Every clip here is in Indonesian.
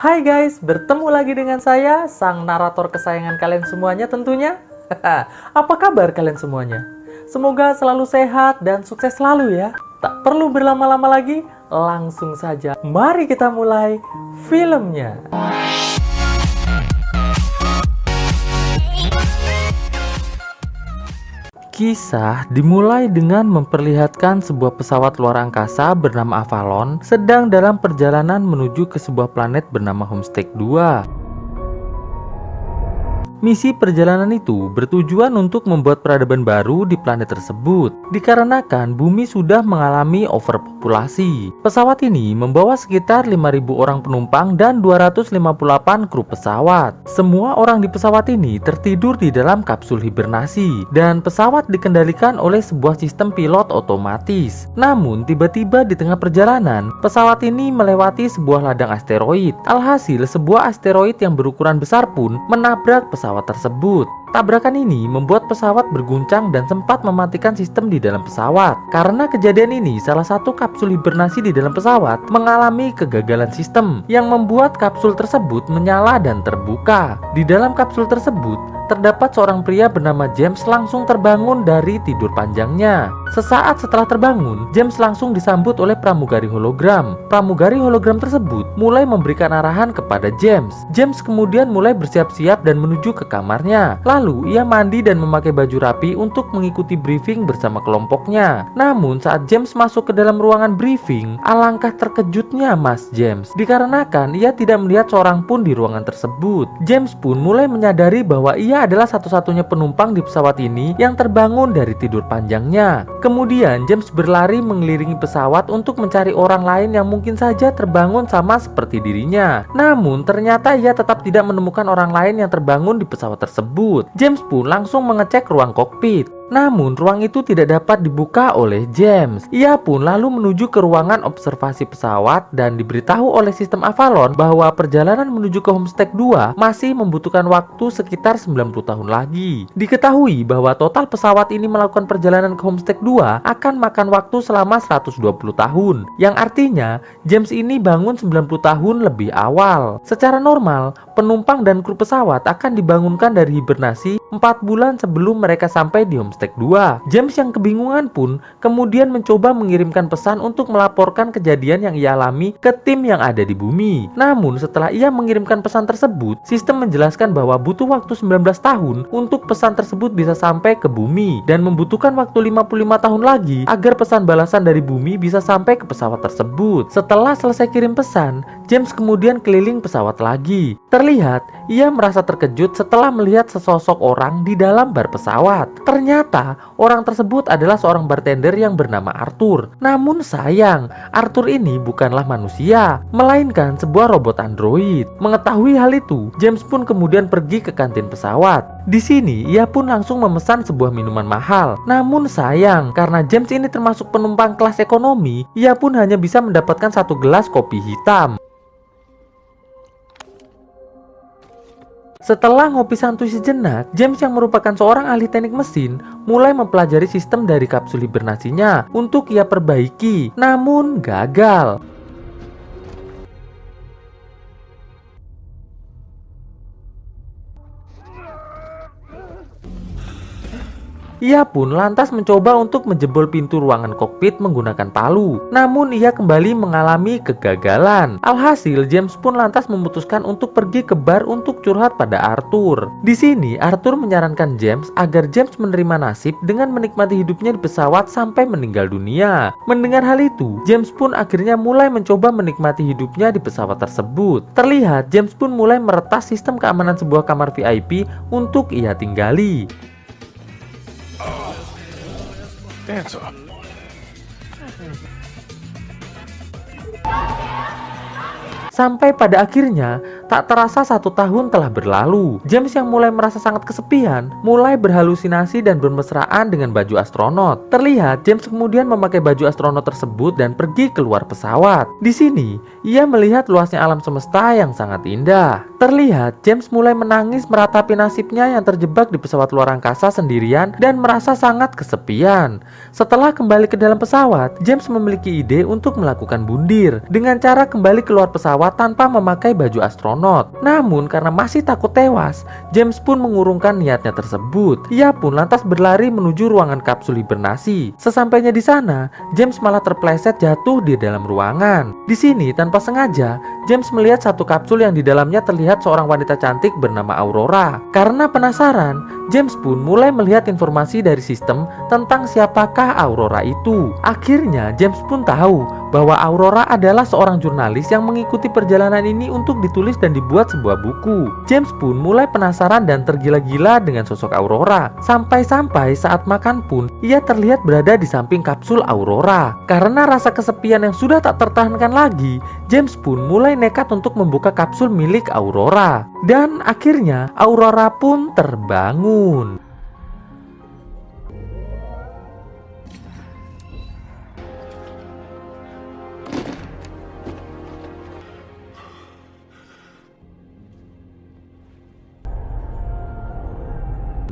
Hai guys, bertemu lagi dengan saya, sang narator kesayangan kalian semuanya tentunya. Apa kabar kalian semuanya? Semoga selalu sehat dan sukses selalu ya. Tak perlu berlama-lama lagi, langsung saja. Mari kita mulai filmnya. Kisah dimulai dengan memperlihatkan sebuah pesawat luar angkasa bernama Avalon sedang dalam perjalanan menuju ke sebuah planet bernama Homestake 2. Misi perjalanan itu bertujuan untuk membuat peradaban baru di planet tersebut, dikarenakan bumi sudah mengalami overpopulasi. Pesawat ini membawa sekitar 5.000 orang penumpang dan 258 kru pesawat. Semua orang di pesawat ini tertidur di dalam kapsul hibernasi, dan pesawat dikendalikan oleh sebuah sistem pilot otomatis. Namun, tiba-tiba di tengah perjalanan, pesawat ini melewati sebuah ladang asteroid. Alhasil, sebuah asteroid yang berukuran besar pun menabrak pesawat tersebut. Tabrakan ini membuat pesawat berguncang dan sempat mematikan sistem di dalam pesawat. Karena kejadian ini, salah satu kapsul hibernasi di dalam pesawat mengalami kegagalan sistem yang membuat kapsul tersebut menyala dan terbuka. Di dalam kapsul tersebut terdapat seorang pria bernama James langsung terbangun dari tidur panjangnya. Sesaat setelah terbangun, James langsung disambut oleh pramugari hologram. Pramugari hologram tersebut mulai memberikan arahan kepada James. James kemudian mulai bersiap-siap dan menuju ke kamarnya. Lalu ia mandi dan memakai baju rapi untuk mengikuti briefing bersama kelompoknya. Namun saat James masuk ke dalam ruangan briefing, alangkah terkejutnya Mas James, dikarenakan ia tidak melihat seorang pun di ruangan tersebut. James pun mulai menyadari bahwa ia adalah satu-satunya penumpang di pesawat ini yang terbangun dari tidur panjangnya. Kemudian James berlari mengelilingi pesawat untuk mencari orang lain yang mungkin saja terbangun sama seperti dirinya. Namun ternyata ia tetap tidak menemukan orang lain yang terbangun di pesawat tersebut. James pun langsung mengecek ruang kokpit. Namun ruang itu tidak dapat dibuka oleh James. Ia pun lalu menuju ke ruangan observasi pesawat dan diberitahu oleh sistem Avalon bahwa perjalanan menuju ke Homestake 2 masih membutuhkan waktu sekitar 90 tahun lagi. Diketahui bahwa total pesawat ini melakukan perjalanan ke Homestake 2 akan makan waktu selama 120 tahun, yang artinya James ini bangun 90 tahun lebih awal. Secara normal, penumpang dan kru pesawat akan dibangunkan dari hibernasi 4 bulan sebelum mereka sampai di Homestake 2. James yang kebingungan pun kemudian mencoba mengirimkan pesan untuk melaporkan kejadian yang ia alami ke tim yang ada di bumi. Namun setelah ia mengirimkan pesan tersebut, sistem menjelaskan bahwa butuh waktu 19 tahun untuk pesan tersebut bisa sampai ke bumi, dan membutuhkan waktu 55 tahun lagi agar pesan balasan dari bumi bisa sampai ke pesawat tersebut. Setelah selesai kirim pesan, James kemudian keliling pesawat lagi. Terlihat ia merasa terkejut setelah melihat sesosok orang di dalam bar pesawat. Ternyata orang tersebut adalah seorang bartender yang bernama Arthur. Namun sayang, Arthur ini bukanlah manusia, melainkan sebuah robot android. Mengetahui hal itu, James pun kemudian pergi ke kantin pesawat. Di sini ia pun langsung memesan sebuah minuman mahal. Namun sayang, karena James ini termasuk penumpang kelas ekonomi, ia pun hanya bisa mendapatkan satu gelas kopi hitam. Setelah ngopi santuy sejenak, James yang merupakan seorang ahli teknik mesin mulai mempelajari sistem dari kapsul hibernasinya untuk ia perbaiki, namun gagal. Ia pun lantas mencoba untuk menjebol pintu ruangan kokpit menggunakan palu. Namun ia kembali mengalami kegagalan. Alhasil James pun lantas memutuskan untuk pergi ke bar untuk curhat pada Arthur. Di sini Arthur menyarankan James agar James menerima nasib dengan menikmati hidupnya di pesawat sampai meninggal dunia. Mendengar hal itu, James pun akhirnya mulai mencoba menikmati hidupnya di pesawat tersebut. Terlihat James pun mulai meretas sistem keamanan sebuah kamar VIP untuk ia tinggali. Sampai pada akhirnya, tak terasa 1 tahun telah berlalu. James yang mulai merasa sangat kesepian, mulai berhalusinasi dan bermesraan dengan baju astronot. Terlihat James kemudian memakai baju astronot tersebut dan pergi keluar pesawat. Di sini, ia melihat luasnya alam semesta yang sangat indah. Terlihat James mulai menangis meratapi nasibnya yang terjebak di pesawat luar angkasa sendirian dan merasa sangat kesepian. Setelah kembali ke dalam pesawat, James memiliki ide untuk melakukan bundir dengan cara kembali keluar pesawat tanpa memakai baju astronot. Namun karena masih takut tewas, James pun mengurungkan niatnya tersebut. Ia pun lantas berlari menuju ruangan kapsul hibernasi. Sesampainya di sana, James malah terpleset jatuh di dalam ruangan. Di sini tanpa sengaja, James melihat satu kapsul yang di dalamnya terlihat seorang wanita cantik bernama Aurora. Karena penasaran, James pun mulai melihat informasi dari sistem tentang siapakah Aurora itu. Akhirnya James pun tahu bahwa Aurora adalah seorang jurnalis yang mengikuti perjalanan ini untuk ditulis dan dibuat sebuah buku. James pun mulai penasaran dan tergila-gila dengan sosok Aurora. Sampai-sampai saat makan pun ia terlihat berada di samping kapsul Aurora. Karena rasa kesepian yang sudah tak tertahankan lagi, James pun mulai nekat untuk membuka kapsul milik Aurora. Dan akhirnya Aurora pun terbangun.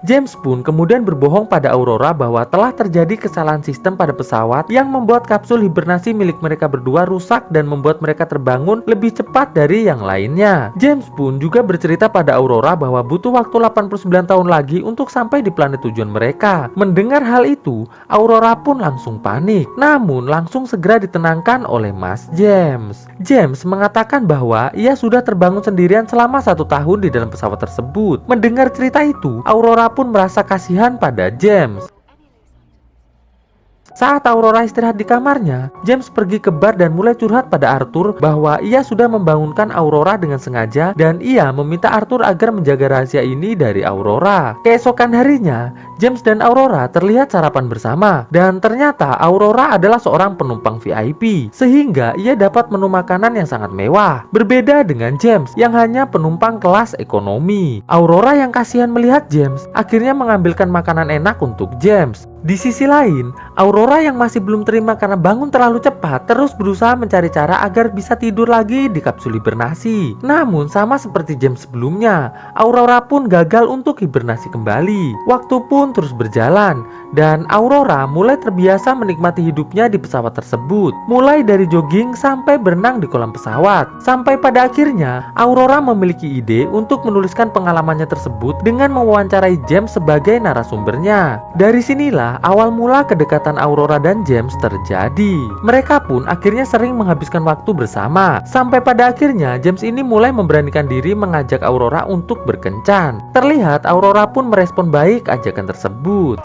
James pun kemudian berbohong pada Aurora bahwa telah terjadi kesalahan sistem pada pesawat yang membuat kapsul hibernasi milik mereka berdua rusak dan membuat mereka terbangun lebih cepat dari yang lainnya. James pun juga bercerita pada Aurora bahwa butuh waktu 89 tahun lagi untuk sampai di planet tujuan mereka. Mendengar hal itu, Aurora pun langsung panik, namun langsung segera ditenangkan oleh Mas James. James mengatakan bahwa ia sudah terbangun sendirian selama 1 tahun di dalam pesawat tersebut. Mendengar cerita itu, Aurora pun merasa kasihan pada James. Saat Aurora istirahat di kamarnya, James pergi ke bar dan mulai curhat pada Arthur bahwa ia sudah membangunkan Aurora dengan sengaja dan ia meminta Arthur agar menjaga rahasia ini dari Aurora. Keesokan harinya, James dan Aurora terlihat sarapan bersama dan ternyata Aurora adalah seorang penumpang VIP sehingga ia dapat menu makanan yang sangat mewah. Berbeda dengan James yang hanya penumpang kelas ekonomi. Aurora yang kasihan melihat James akhirnya mengambilkan makanan enak untuk James. Di sisi lain, Aurora yang masih belum terima karena bangun terlalu cepat terus berusaha mencari cara agar bisa tidur lagi di kapsul hibernasi. Namun sama seperti James sebelumnya, Aurora pun gagal untuk hibernasi kembali. Waktu pun terus berjalan dan Aurora mulai terbiasa menikmati hidupnya di pesawat tersebut. Mulai dari jogging sampai berenang di kolam pesawat. Sampai pada akhirnya, Aurora memiliki ide untuk menuliskan pengalamannya tersebut dengan mewawancarai James sebagai narasumbernya. Dari sinilah awal mula kedekatan Aurora dan James terjadi. Mereka pun akhirnya sering menghabiskan waktu bersama. Sampai pada akhirnya James ini mulai memberanikan diri mengajak Aurora untuk berkencan. Terlihat Aurora pun merespon baik ajakan tersebut.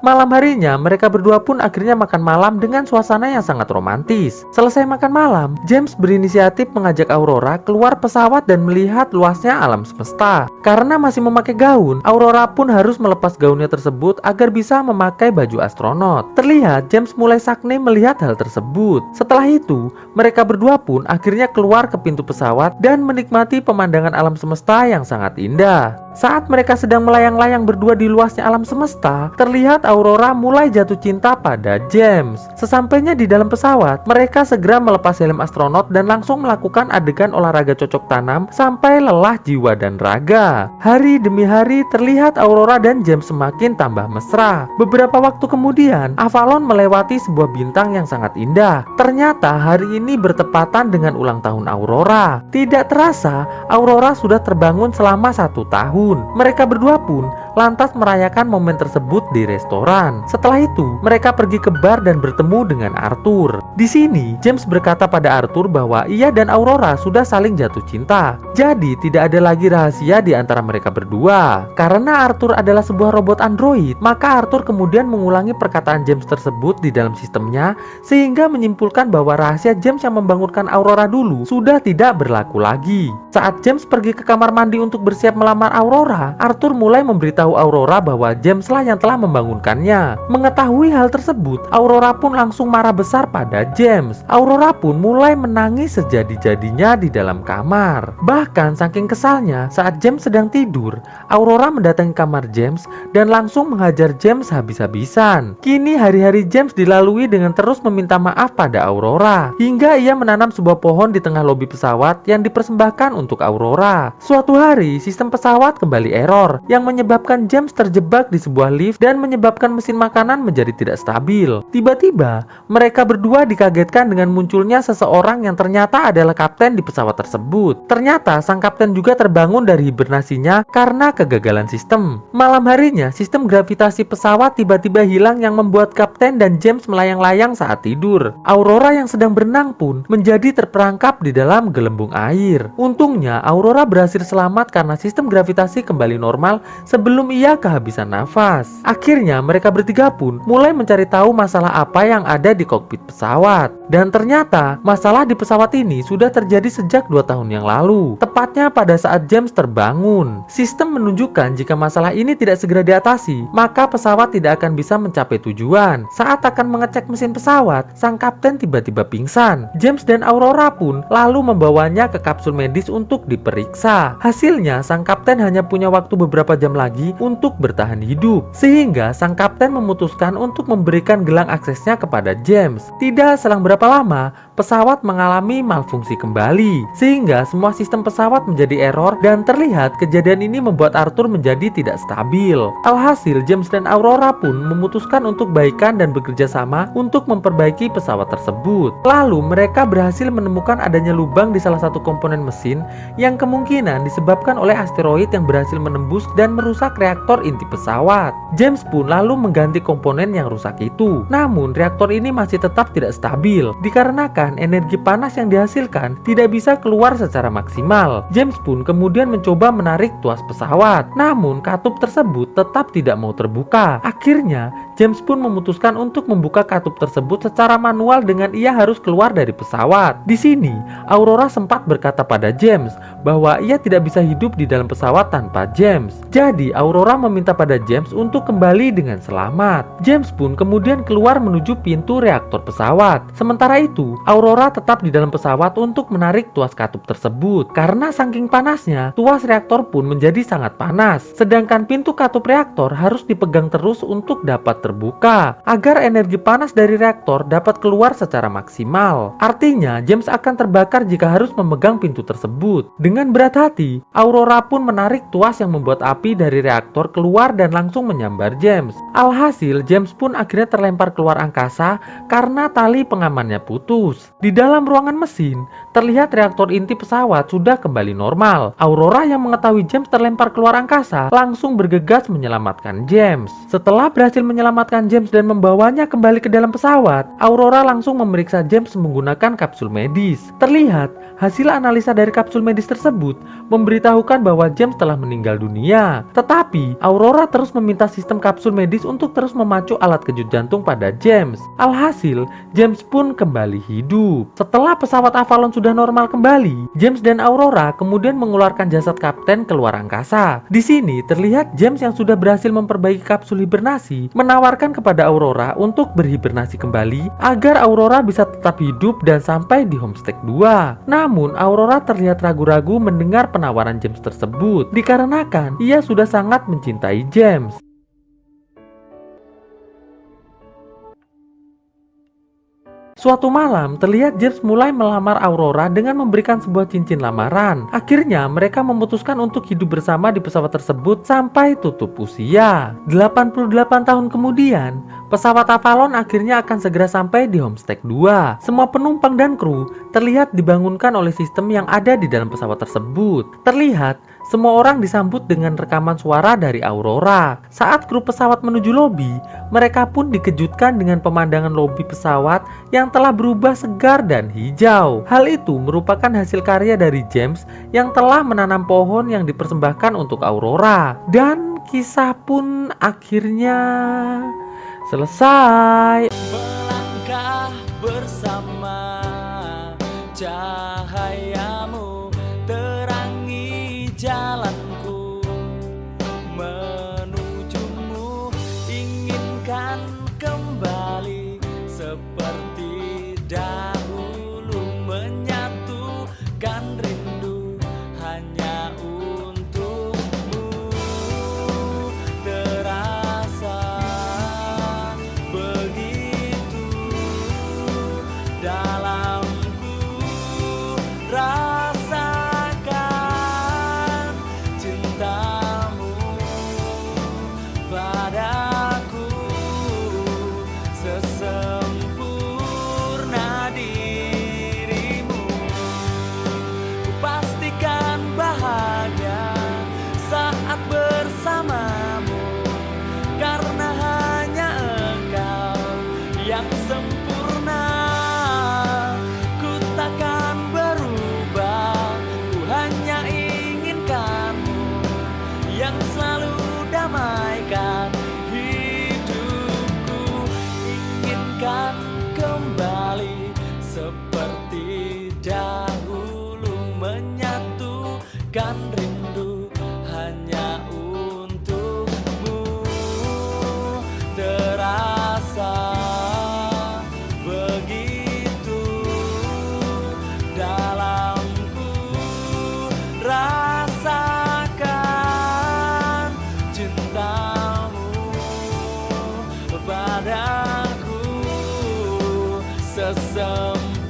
Malam harinya mereka berdua pun akhirnya makan malam dengan suasana yang sangat romantis. Selesai makan malam, James berinisiatif mengajak Aurora keluar pesawat dan melihat luasnya alam semesta. Karena masih memakai gaun, Aurora pun harus melepas gaunnya tersebut agar bisa memakai baju astronot. Terlihat James mulai sakne melihat hal tersebut. Setelah itu, mereka berdua pun akhirnya keluar ke pintu pesawat dan menikmati pemandangan alam semesta yang sangat indah. Saat mereka sedang melayang-layang berdua di luasnya alam semesta, terlihat Aurora mulai jatuh cinta pada James. Sesampainya di dalam pesawat, mereka segera melepas helm astronot dan langsung melakukan adegan olahraga cocok tanam sampai lelah jiwa dan raga. Hari demi hari terlihat Aurora dan James semakin tambah mesra. Beberapa waktu kemudian, Avalon melewati sebuah bintang yang sangat indah. Ternyata hari ini bertepatan dengan ulang tahun Aurora. Tidak terasa, Aurora sudah terbangun selama 1 tahun. Mereka berdua pun lantas merayakan momen tersebut di restoran. Setelah itu, mereka pergi ke bar dan bertemu dengan Arthur. Di sini, James berkata pada Arthur bahwa ia dan Aurora sudah saling jatuh cinta. Jadi, tidak ada lagi rahasia di antara mereka berdua. Karena Arthur adalah sebuah robot android, maka Arthur kemudian mengulangi perkataan James tersebut di dalam sistemnya, sehingga menyimpulkan bahwa rahasia James yang membangunkan Aurora dulu sudah tidak berlaku lagi. Saat James pergi ke kamar mandi untuk bersiap melamar Aurora, Arthur mulai memberitahu Aurora bahwa James James lah yang telah membangunkannya. Mengetahui hal tersebut, Aurora pun langsung marah besar pada James. Aurora pun mulai menangis sejadi-jadinya di dalam kamar. Bahkan saking kesalnya, saat James sedang tidur, Aurora mendatangi kamar James dan langsung menghajar James habis-habisan. Kini hari-hari James dilalui dengan terus meminta maaf pada Aurora, hingga ia menanam sebuah pohon di tengah lobi pesawat yang dipersembahkan untuk Aurora. Suatu hari, sistem pesawat kembali error yang menyebabkan James terjebak di sebuah lift dan menyebabkan mesin makanan menjadi tidak stabil. Tiba-tiba, mereka berdua dikagetkan dengan munculnya seseorang yang ternyata adalah kapten di pesawat tersebut. Ternyata sang kapten juga terbangun dari hibernasinya karena kegagalan sistem. Malam harinya, sistem gravitasi pesawat tiba-tiba hilang yang membuat kapten dan James melayang-layang saat tidur. Aurora yang sedang berenang pun menjadi terperangkap di dalam gelembung air. Untungnya, Aurora berhasil selamat karena sistem gravitasi kembali normal sebelum ia kehabisan nafas. Akhirnya, mereka bertiga pun mulai mencari tahu masalah apa yang ada di kokpit pesawat. Dan ternyata, masalah di pesawat ini sudah terjadi sejak 2 tahun yang lalu, tepatnya pada saat James terbangun. Sistem menunjukkan jika masalah ini tidak segera diatasi, maka pesawat tidak akan bisa mencapai tujuan. Saat akan mengecek mesin pesawat, sang kapten tiba-tiba pingsan. James dan Aurora pun lalu membawanya ke kapsul medis untuk diperiksa. Hasilnya, sang kapten hanya punya waktu beberapa jam lagi untuk bertahan hidup, sehingga sang kapten memutuskan untuk memberikan gelang aksesnya kepada James. Tidak selang berapa lama, pesawat mengalami malfungsi kembali, sehingga semua sistem pesawat menjadi error dan terlihat kejadian ini membuat Arthur menjadi tidak stabil. Alhasil, James dan Aurora pun memutuskan untuk baikan dan bekerja sama untuk memperbaiki pesawat tersebut. Lalu, mereka berhasil menemukan adanya lubang di salah satu komponen mesin yang kemungkinan disebabkan oleh asteroid yang berhasil menembus dan merusak reaktor inti pesawat. James pun lalu mengganti komponen yang rusak itu. Namun, reaktor ini masih tetap tidak stabil dikarenakan energi panas yang dihasilkan tidak bisa keluar secara maksimal. James pun kemudian mencoba menarik tuas pesawat, namun katup tersebut tetap tidak mau terbuka. Akhirnya, James pun memutuskan untuk membuka katup tersebut secara manual dengan ia harus keluar dari pesawat. Di sini, Aurora sempat berkata pada James bahwa ia tidak bisa hidup di dalam pesawat tanpa James. Jadi, Aurora meminta pada James untuk kembali dengan selamat. James pun kemudian keluar menuju pintu reaktor pesawat. Sementara itu, Aurora tetap di dalam pesawat untuk menarik tuas katup tersebut. Karena saking panasnya, tuas reaktor pun menjadi sangat panas. Sedangkan pintu katup reaktor harus dipegang terus untuk dapat terbuka, agar energi panas dari reaktor dapat keluar secara maksimal. Artinya, James akan terbakar jika harus memegang pintu tersebut. Dengan berat hati, Aurora pun menarik tuas yang membuat api dari reaktor keluar dan langsung menyambar James. Alhasil, James pun akhirnya terlempar keluar angkasa karena tali pengamannya putus. Di dalam ruangan mesin, terlihat reaktor inti pesawat sudah kembali normal. Aurora yang mengetahui James terlempar keluar angkasa langsung bergegas menyelamatkan James. Setelah berhasil menyelamatkan James dan membawanya kembali ke dalam pesawat, Aurora langsung memeriksa James menggunakan kapsul medis. Terlihat hasil analisa dari kapsul medis tersebut memberitahukan bahwa James telah meninggal dunia. Tetapi Aurora terus meminta sistem kapsul medis untuk terus memacu alat kejut jantung pada James. Alhasil, James pun kembali hidup. Setelah pesawat Avalon sudah normal kembali, James dan Aurora kemudian mengeluarkan jasad kapten keluar angkasa. Di sini terlihat James yang sudah berhasil memperbaiki kapsul hibernasi menawarkan kepada Aurora untuk berhibernasi kembali agar Aurora bisa tetap hidup dan sampai di Homestake 2. Namun, Aurora terlihat ragu-ragu mendengar penawaran James tersebut dikarenakan ia sudah sangat mencintai James. Suatu malam, terlihat James mulai melamar Aurora dengan memberikan sebuah cincin lamaran. Akhirnya, mereka memutuskan untuk hidup bersama di pesawat tersebut sampai tutup usia. 88 tahun kemudian, pesawat Avalon akhirnya akan segera sampai di Homestake 2. Semua penumpang dan kru terlihat dibangunkan oleh sistem yang ada di dalam pesawat tersebut. Terlihat, semua orang disambut dengan rekaman suara dari Aurora. Saat kru pesawat menuju lobi, mereka pun dikejutkan dengan pemandangan lobi pesawat yang telah berubah segar dan hijau. Hal itu merupakan hasil karya dari James yang telah menanam pohon yang dipersembahkan untuk Aurora. Dan kisah pun akhirnya selesai. Melangkah bersama, cahayamu terangi jalanku menujumu. seperti dahulu, menyatukan rindu hanya untukmu. Terasa begitu dalamku, rasakan cintamu padaku sesempurna dirimu. Kupastikan bahagia saat bersamamu, karena hanya engkau yang sempurna. Ku takkan berubah, ku hanya inginkanmu yang selalu damaikan hidupku. Inginkan kembali seperti dahulu, menyatukan rindu hanya untukmu. Terasa begitu dalamku, rasakan cintamu padaku sesempurna